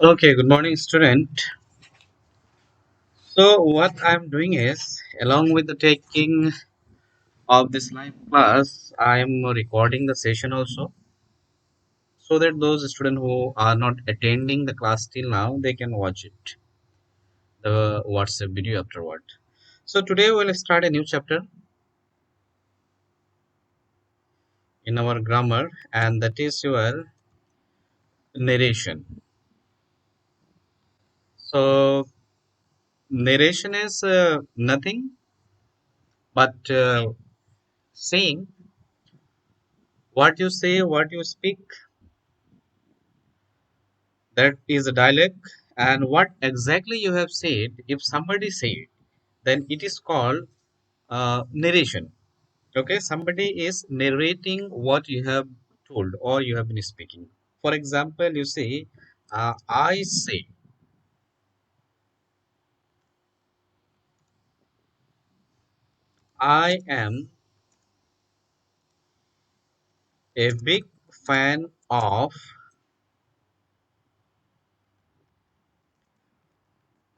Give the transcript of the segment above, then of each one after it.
Okay, good morning, student. So, what I'm doing is, along with the taking of this live class, I'm recording the session also, so that those students who are not attending the class till now, they can watch it, the WhatsApp video afterward. So, today we'll start a new chapter in our grammar, and that is your narration. So, narration is nothing but saying what you say, what you speak. That is a dialect. And what exactly you have said, if somebody said, then it is called narration. Okay, somebody is narrating what you have told or you have been speaking. For example, you say, I say, I am a big fan of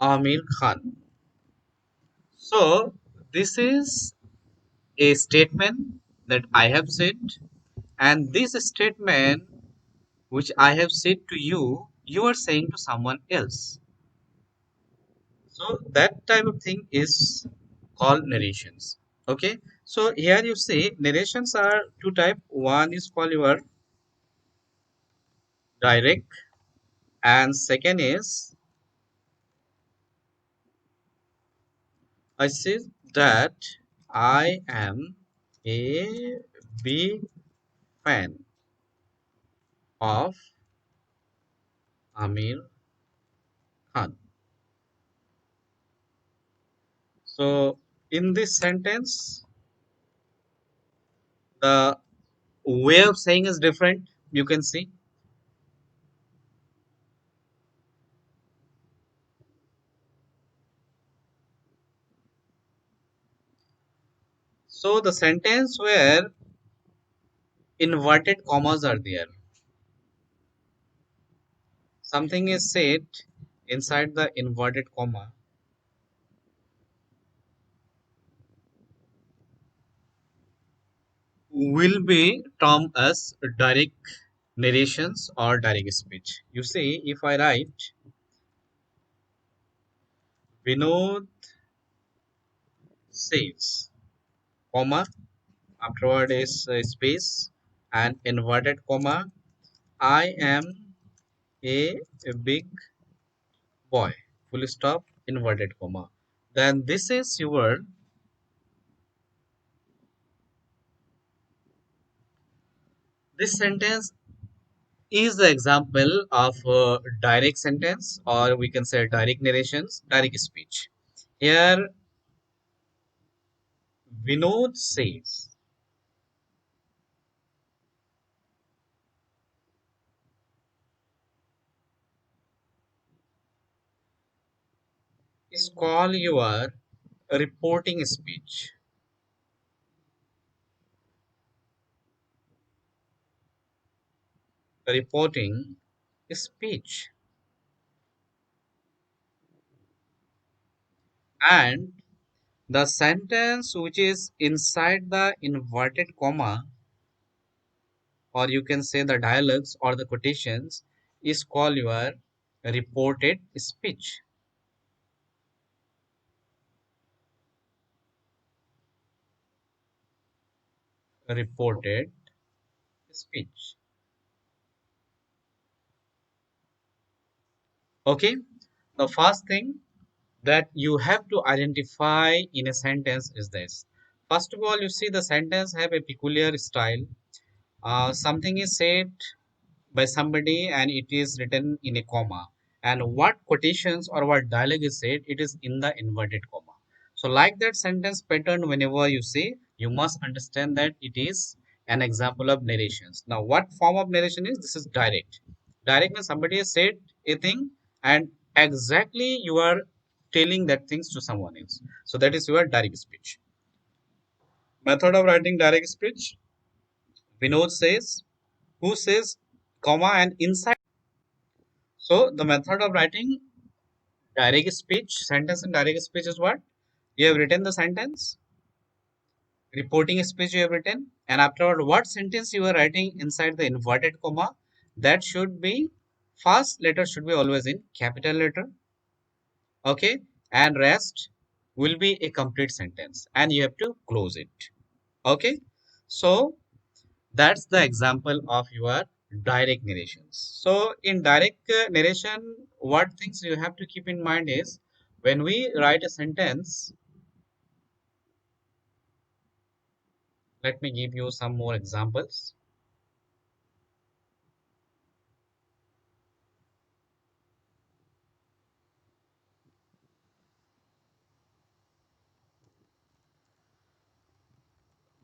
Amir Khan. So this is a statement that I have said, and this statement which I have said to you, you are saying to someone else. So that type of thing is called narrations. Okay. So here you say narrations are two type. One is called your direct, and second is I say that I am a big fan of Amir Khan. So in this sentence, the way of saying is different. You can see. So the sentence where inverted commas are there. Something is said inside the inverted comma will be termed as direct narrations or direct speech. You see, if I write Vinod says, comma, afterward is a space and inverted comma, I am a big boy, full stop, inverted comma. Then this is your, this sentence is the example of direct sentence, or we can say direct narrations, direct speech. Here Vinod says, is call your reporting speech. Reporting speech. And the sentence which is inside the inverted comma, or you can say the dialogues or the quotations, is called your reported speech. Reported speech. Okay. The first thing that you have to identify in a sentence is this. First of all, you see the sentence have a peculiar style. Something is said by somebody and it is written in a comma. And what quotations or what dialogue is said, it is in the inverted comma. So like that sentence pattern, whenever you say, you must understand that it is an example of narrations. Now what form of narration is? This is direct. Direct means somebody has said a thing and exactly you are telling that things to someone else. So that is your direct speech. Method of writing direct speech. Vinod says, who says, comma, and inside. So the method of writing direct speech, sentence in direct speech is what? You have written the sentence, reporting speech you have written, and afterward, what sentence you are writing inside the inverted comma, that should be first letter should be always in capital letter, okay, and rest will be a complete sentence, and you have to close it, okay. So that's the example of your direct narrations. So in direct narration, what things you have to keep in mind is when we write a sentence. Let me give you some more examples.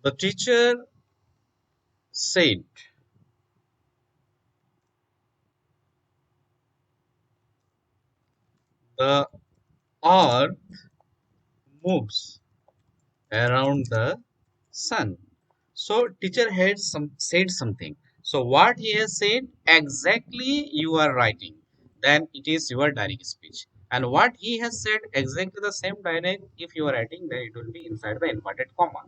The teacher said the earth moves around the sun. So teacher had said something. So what he has said exactly you are writing. Then it is your direct speech. And what he has said exactly the same direct, if you are writing, then it will be inside the inverted comma.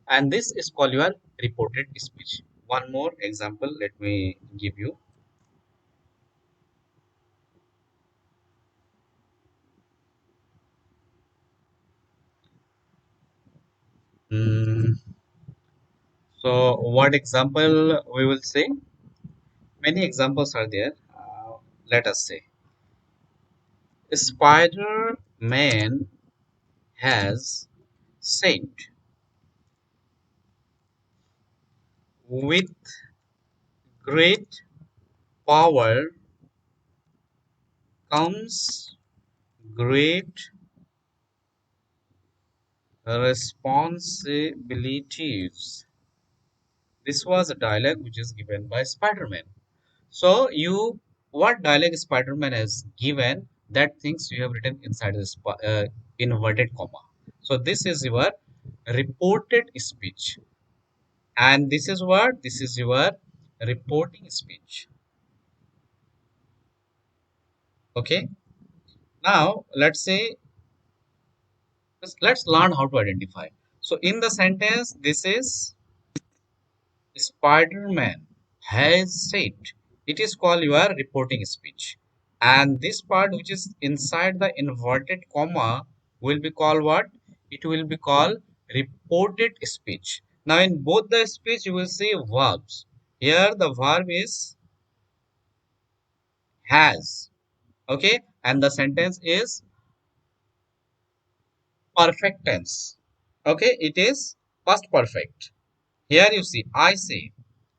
And this is called your reported speech. One more example, let me give you. Mm, so what example we will say? Many examples are there. Let us say Spider-Man has said, with great power comes great responsibilities. This was a dialogue which is given by Spider-Man. So what dialogue Spider-Man has given, that things you have written inside this inverted comma. So this is your reported speech, and this is what? This is your reporting speech. Okay. Now let's learn how to identify. So in the sentence, this is Spider-Man has said. It is called your reporting speech. And this part which is inside the inverted comma will be called what? It will be called reported speech. Now in both the speech you will see verbs. Here the verb is has. Okay. And the sentence is perfect tense. Okay. It is past perfect. Here you see, I say.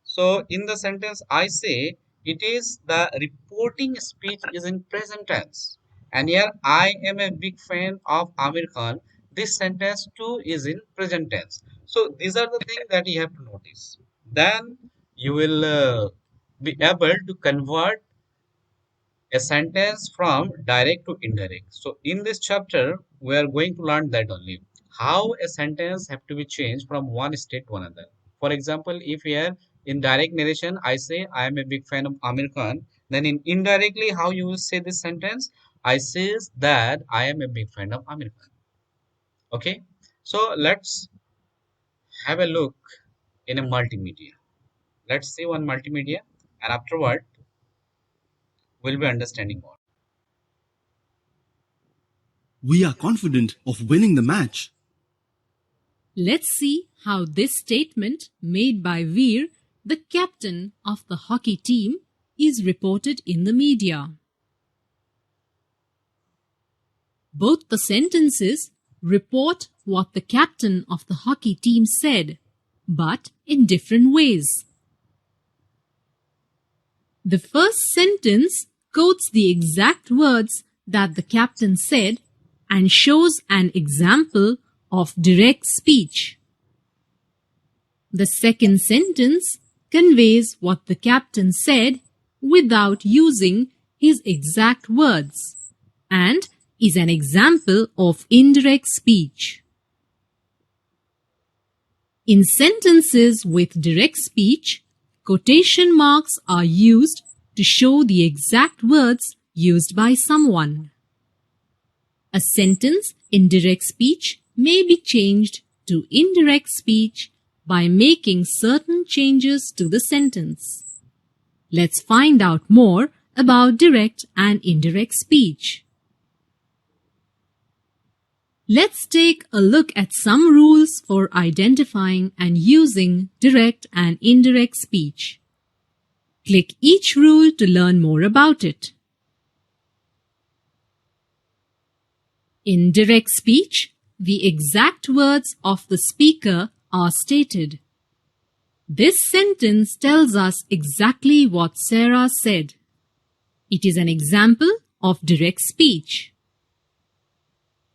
So in the sentence I say, it is the reporting speech is in present tense. And here I am a big fan of Amir Khan. This sentence too is in present tense. So these are the things that you have to notice. Then you will be able to convert a sentence from direct to indirect. So in this chapter, we are going to learn that only how a sentence have to be changed from one state to another. For example, if here in direct narration, I say I am a big fan of Amir Khan, then in indirectly, how you will say this sentence? I says that I am a big fan of Amir Khan. Okay, so let's have a look in a multimedia. Let's see one multimedia, and afterward we'll be understanding more. We are confident of winning the match. Let's see how this statement made by Veer, the captain of the hockey team, is reported in the media. Both the sentences report what the captain of the hockey team said, but in different ways. The first sentence quotes the exact words that the captain said and shows an example of direct speech. The second sentence conveys what the captain said without using his exact words and is an example of indirect speech. In sentences with direct speech, quotation marks are used to show the exact words used by someone. A sentence in direct speech may be changed to indirect speech by making certain changes to the sentence. Let's find out more about direct and indirect speech. Let's take a look at some rules for identifying and using direct and indirect speech. Click each rule to learn more about it. In direct speech, the exact words of the speaker are stated. This sentence tells us exactly what Sarah said. It is an example of direct speech.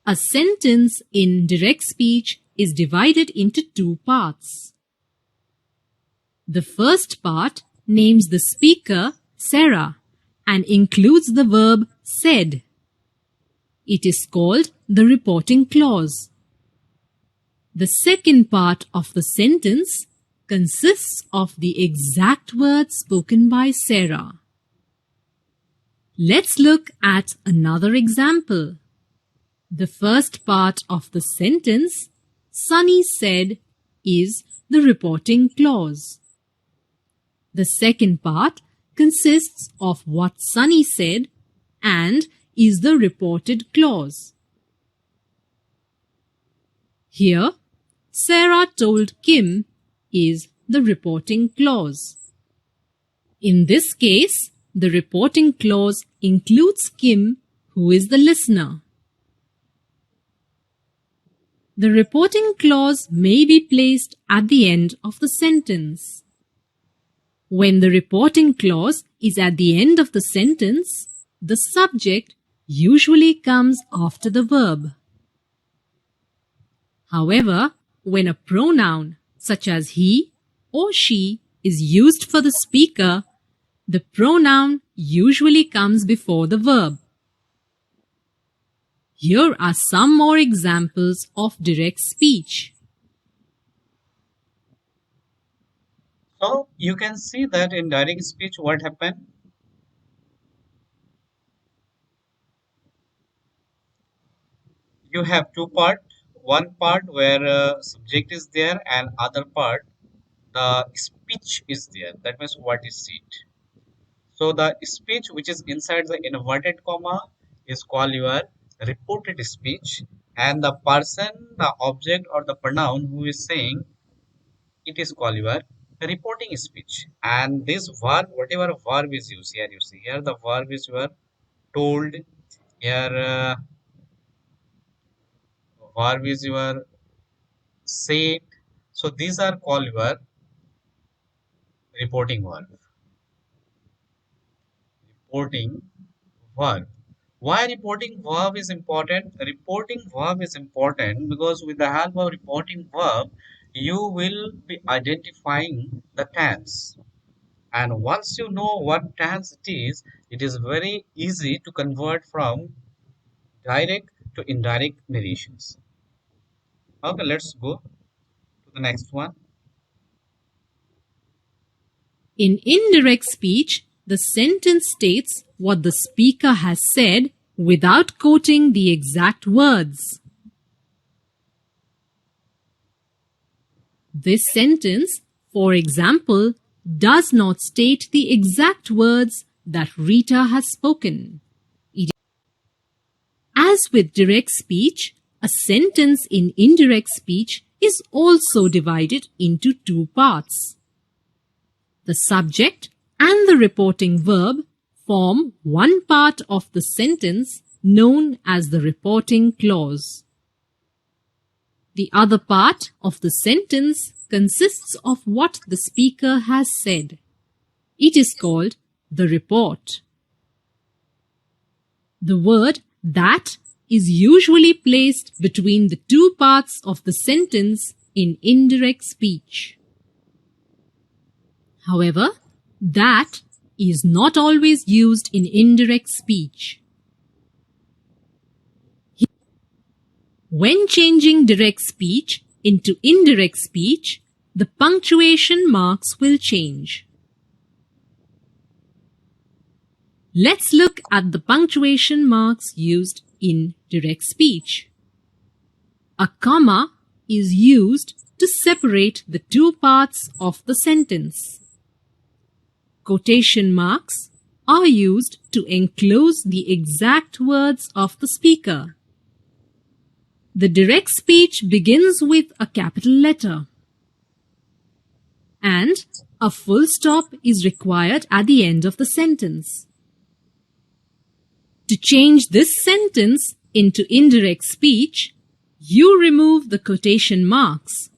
A sentence in direct speech is divided into two parts. The first part names the speaker, Sarah, and includes the verb said. It is called the reporting clause. The second part of the sentence consists of the exact words spoken by Sarah. Let's look at another example. The first part of the sentence, Sunny said, is the reporting clause. The second part consists of what Sunny said and is the reported clause. Here, Sarah told Kim is the reporting clause. In this case, the reporting clause includes Kim, who is the listener. The reporting clause may be placed at the end of the sentence. When the reporting clause is at the end of the sentence, the subject usually comes after the verb. However, when a pronoun such as he or she is used for the speaker, the pronoun usually comes before the verb. Here are some more examples of direct speech. So you can see that in direct speech what happened. You have two part. One part where subject is there and other part the speech is there. That means what is it? So the speech which is inside the inverted comma is called your reported speech, and the person, the object or the pronoun who is saying it is called your reporting speech. And this verb, whatever verb is used here, you see here the verb is your told, here verb is your said. So these are called your reporting verb. Reporting verb. Why reporting verb is important? Reporting verb is important because with the help of reporting verb, you will be identifying the tense. And once you know what tense it is very easy to convert from direct to indirect narrations. Okay, let's go to the next one. In indirect speech, the sentence states what the speaker has said without quoting the exact words. This sentence, for example, does not state the exact words that Rita has spoken. As with direct speech, a sentence in indirect speech is also divided into two parts. The subject and the reporting verb form one part of the sentence known as the reporting clause. The other part of the sentence consists of what the speaker has said. It is called the report. The word that is usually placed between the two parts of the sentence in indirect speech. However, that is not always used in indirect speech. When changing direct speech into indirect speech, the punctuation marks will change. Let's look at the punctuation marks used in direct speech. A comma is used to separate the two parts of the sentence. Quotation marks are used to enclose the exact words of the speaker. The direct speech begins with a capital letter, and a full stop is required at the end of the sentence. To change this sentence into indirect speech, you remove the quotation marks,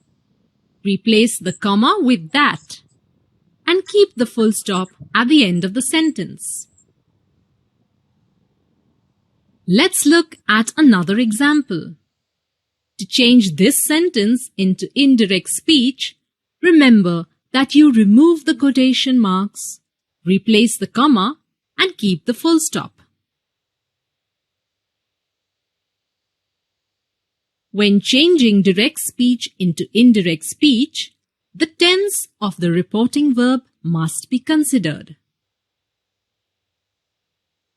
replace the comma with that, and keep the full stop at the end of the sentence. Let's look at another example. To change this sentence into indirect speech, remember that you remove the quotation marks, replace the comma, and keep the full stop. When changing direct speech into indirect speech, the tense of the reporting verb must be considered.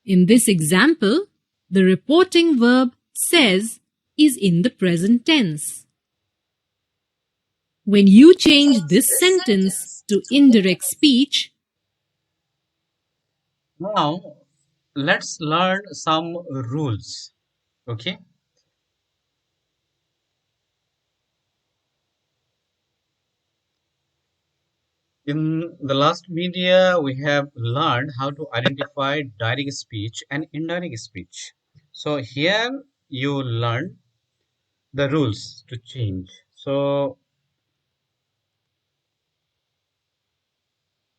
In this example, the reporting verb says is in the present tense. When you change this sentence to indirect speech, Now, let's learn some rules. Okay. In the last media, we have learned how to identify direct speech and indirect speech. So here you learn the rules to change. So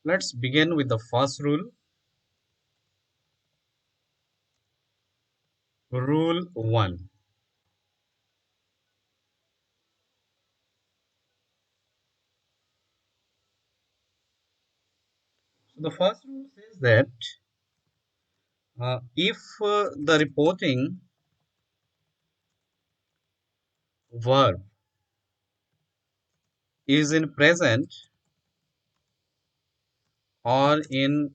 let's begin with the first rule. Rule 1. So the first rule says that if the reporting verb is in present or in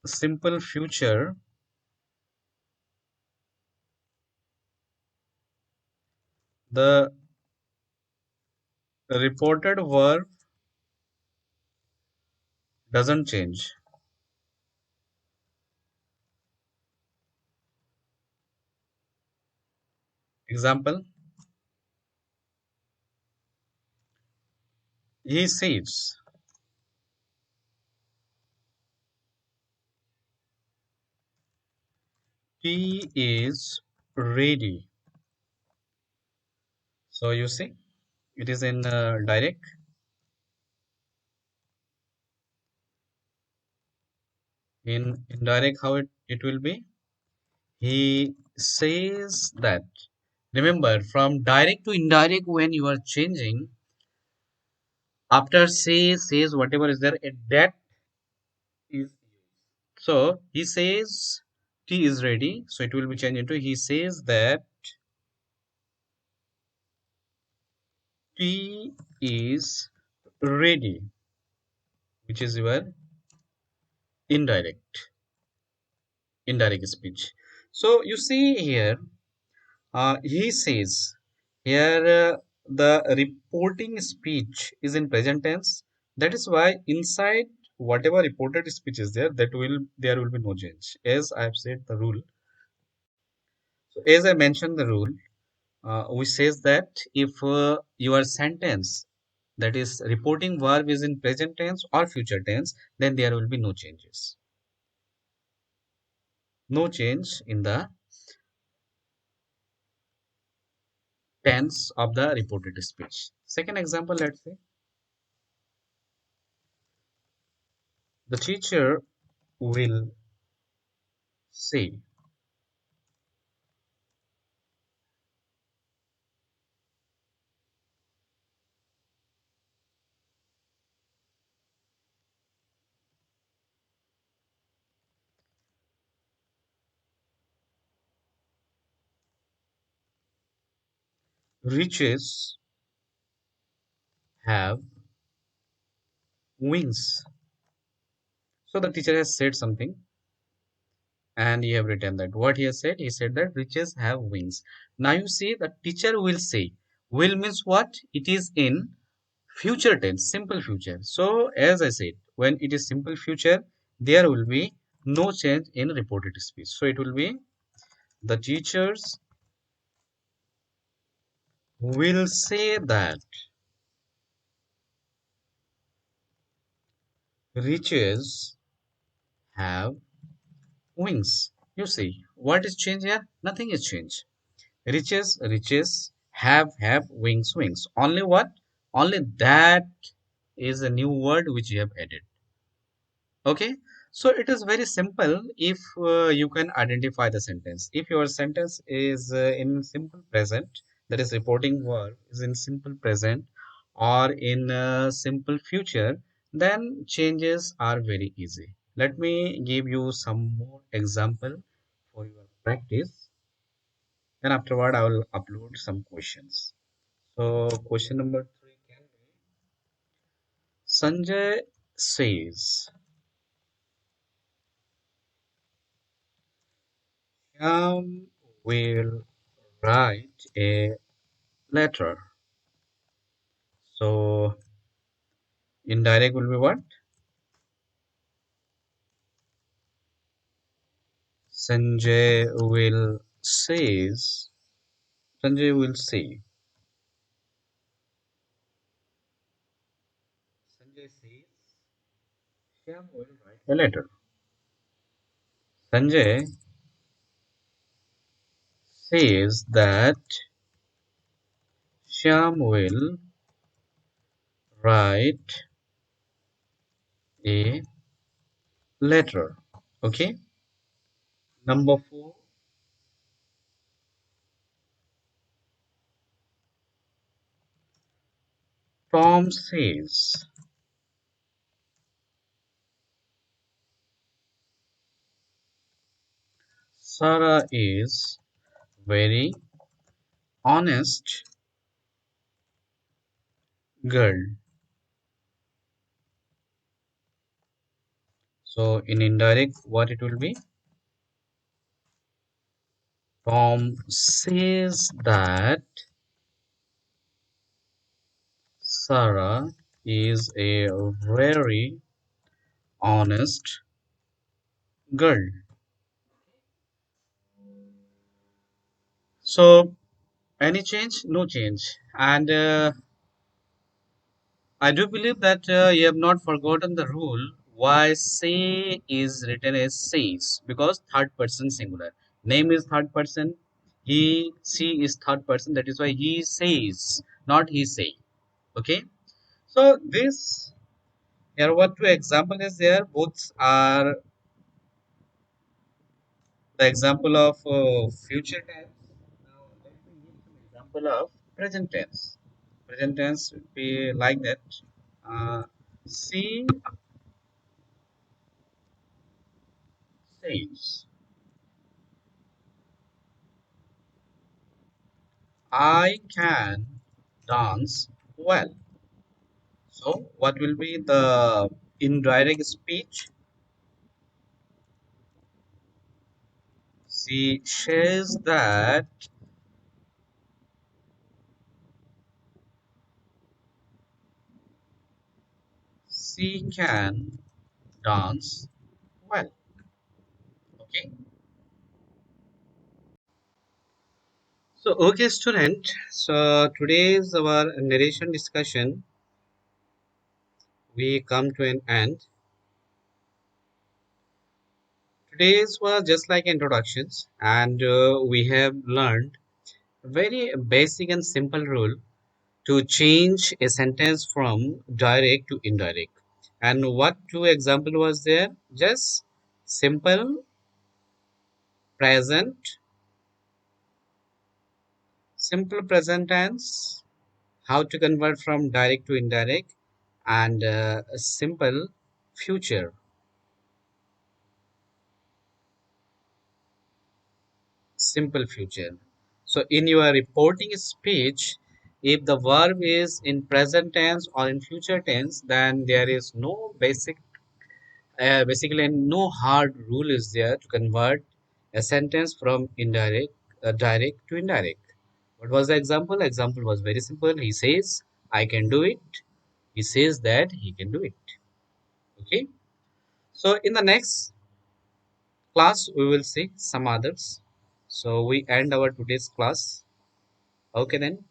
simple future, the reported verb doesn't change. Example, he says, he is ready. So you see, it is in direct. In indirect, how it will be? He says that. Remember, from direct to indirect, when you are changing, after say, says, whatever is there, that is. So he says tea is ready. So it will be changed into he says that tea is ready, which is your indirect indirect speech. So you see here, he says here the reporting speech is in present tense. That is why inside whatever reported speech is there, there will be no change. As I have said the rule. So as I mentioned the rule, which says that if your sentence, that is reporting verb, is in present tense or future tense, then there will be no changes. No change in the tense of the reported speech. Second example, let's say the teacher will say, riches have wings. So the teacher has said something. and you have written that. What he has said? He said that riches have wings. Now you see the teacher will say. Will means what? It is in future tense, simple future. So as I said, when it is simple future, there will be no change in reported speech. So it will be the teachers will say that riches have wings. You see, what is change here? Nothing is changed. Riches have wings, wings. Only what? Only that is a new word which you have added. Okay, so it is very simple if you can identify the sentence. If your sentence is in simple present, that is reporting verb is in simple present or in simple future, then changes are very easy. Let me give you some more example for your practice. Then afterward, I will upload some questions. So question number three can be Sanjay says, will write a letter. So indirect will be what? Sanjay will says. Sanjay will say. Sanjay says Shyam will write a letter. Sanjay says that Shyam will write a letter. Okay. Number four. Tom says Sarah is very honest girl. So in indirect, what it will be? Tom says that Sarah is a very honest girl. So any change? No change. And I do believe that you have not forgotten the rule why say is written as says, because third person singular. Name is third person. He, she is third person. That is why he says, not he say. Okay. So this here what two example is there. Both are the example of future tense. Now let me give some example of present tense. Present tense would be like that. She says, I can dance well. So what will be the indirect speech? She says that she can dance well. Okay. So okay, student. So today's our narration discussion we come to an end. Today's was just like introductions, and we have learned very basic and simple rule to change a sentence from direct to indirect. And what two example was there? Just simple present, simple present tense, how to convert from direct to indirect, and a simple future, simple future. So in your reporting speech, if the verb is in present tense or in future tense, then there is no basic Basically, no hard rule is there to convert a sentence from indirect, direct to indirect. What was the example? Example was very simple. He says, "I can do it." He says that he can do it. Okay. So in the next class, we will see some others. So we end our today's class. Okay then.